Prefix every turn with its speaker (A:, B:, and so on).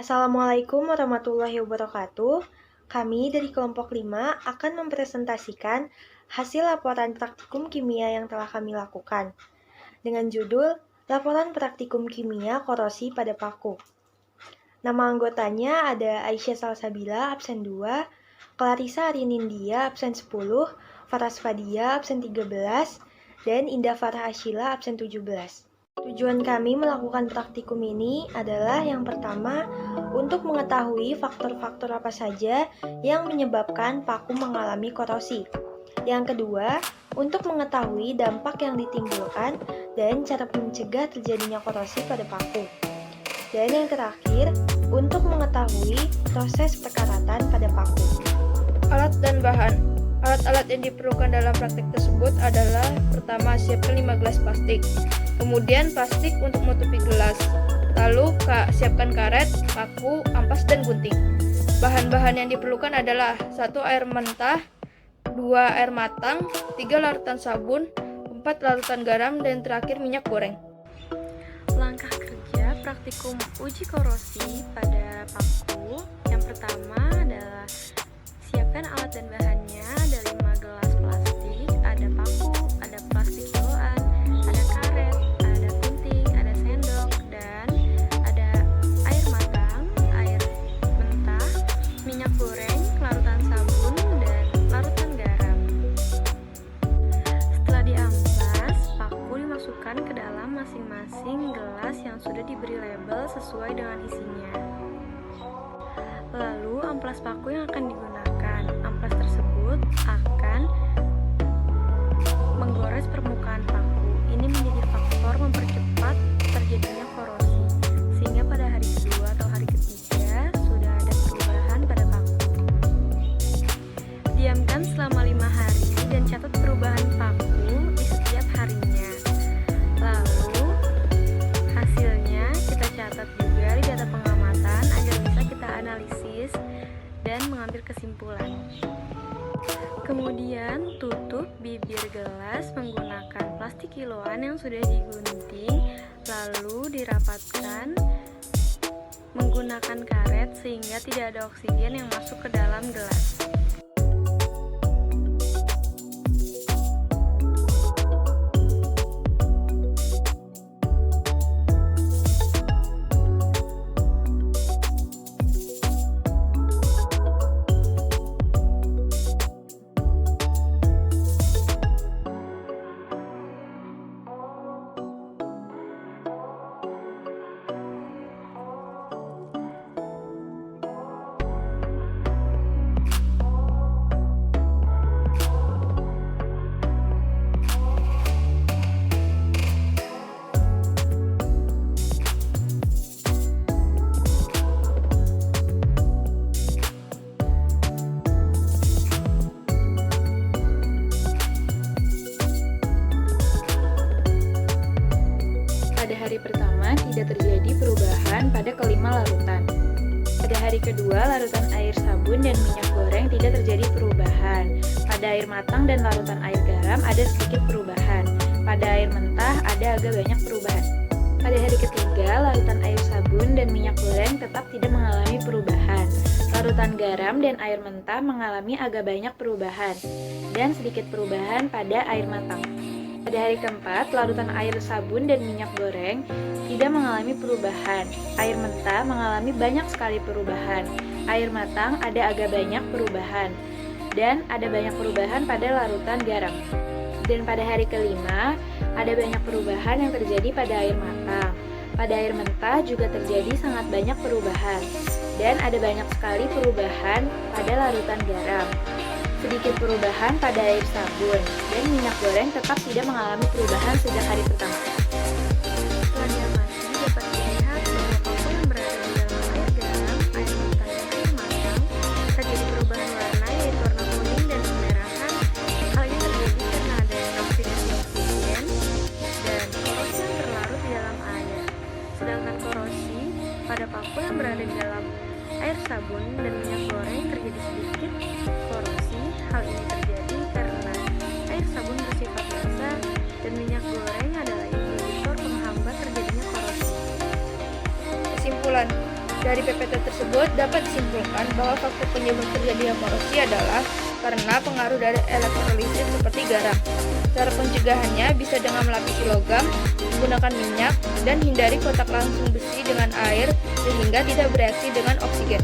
A: Assalamualaikum warahmatullahi wabarakatuh. Kami dari kelompok 5 akan mempresentasikan hasil laporan praktikum kimia yang telah kami lakukan. Dengan judul, Laporan Praktikum Kimia Korosi pada Paku. Nama anggotanya ada Aisyah Salsabila, absen 2, Clarissa Arinindya, absen 10, Faras Fadia, absen 13, dan Indah Farah Ashila, absen 17. Tujuan kami melakukan praktikum ini adalah yang pertama, untuk mengetahui faktor-faktor apa saja yang menyebabkan paku mengalami korosi. Yang kedua, untuk mengetahui dampak yang ditimbulkan dan cara mencegah terjadinya korosi pada paku. Dan yang terakhir, untuk mengetahui proses perkaratan pada paku.
B: Alat dan bahan. Alat-alat yang diperlukan dalam praktik tersebut adalah: pertama, siapkan 5 gelas plastik, kemudian plastik untuk menutupi gelas, lalu siapkan karet, paku, ampas, dan gunting. Bahan-bahan yang diperlukan adalah 1 air mentah, 2 air matang, 3 larutan sabun, 4 larutan garam, dan terakhir minyak goreng.
C: Langkah kerja praktikum uji korosi pada paku. Yang pertama adalah siapkan alat dan bahannya. Ada 5 gelas plastik, ada paku, ada plastik kiloan, ada karet, ada gunting, ada sendok, dan ada air matang, air mentah, minyak goreng, larutan sabun, dan larutan garam. Setelah diampas, paku dimasukkan ke dalam masing-masing gelas yang sudah diberi label sesuai dengan isinya. Lalu amplas paku yang akan digunakan. Amplas tersebut akan menggores permukaan paku. Ini menjadi faktor mempercepat terjadinya korosi, sehingga pada hari kedua atau hari ketiga sudah ada perubahan pada paku. Diamkan selama 5 hari dan catat perubahan paku di setiap harinya. Lalu hasilnya kita catat juga di data pengamatan agar bisa kita analisis dan mengambil kesimpulan. Kemudian tutup bibir gelas menggunakan plastik kiloan yang sudah digunting, lalu dirapatkan menggunakan karet sehingga tidak ada oksigen yang masuk ke dalam gelas.
D: Pada hari pertama tidak terjadi perubahan pada kelima larutan. Pada hari kedua, larutan air sabun dan minyak goreng tidak terjadi perubahan. Pada air matang dan larutan air garam ada sedikit perubahan. Pada air mentah ada agak banyak perubahan. Pada hari ketiga, larutan air sabun dan minyak goreng tetap tidak mengalami perubahan. Larutan garam dan air mentah mengalami agak banyak perubahan dan sedikit perubahan pada air matang. Pada hari keempat, larutan air sabun dan minyak goreng tidak mengalami perubahan. Air mentah mengalami banyak sekali perubahan. Air matang ada agak banyak perubahan. Dan ada banyak perubahan pada larutan garam. Dan pada hari kelima, ada banyak perubahan yang terjadi pada air matang. Pada air mentah juga terjadi sangat banyak perubahan. Dan ada banyak sekali perubahan pada larutan garam. Sedikit perubahan pada air sabun, dan minyak goreng tetap tidak mengalami perubahan sejak hari pertama.
C: Setelah diamati, dapat dilihat bahwa paku yang berada di dalam air garam, air mentah, dan air matang terjadi perubahan warna, yaitu warna kuning dan kemerahan. Hal ini terjadi karena adanya oksidasi oksigen dan korosi yang berlarut di dalam air. Sedangkan korosi pada paku yang berada di dalam air sabun dan minyak goreng terjadi sedikit korosi. Hal ini terjadi karena air sabun bersifat basah dan minyak goreng adalah inhibitor penghambat terjadinya korosi.
B: Kesimpulan, Dari PPT tersebut dapat disimpulkan bahwa faktor penyebab terjadinya korosi adalah karena pengaruh dari elektrolisit seperti garam. Cara pencegahannya bisa dengan melapisi logam, menggunakan minyak, dan hindari kontak langsung besi dengan air sehingga tidak bereaksi dengan oksigen.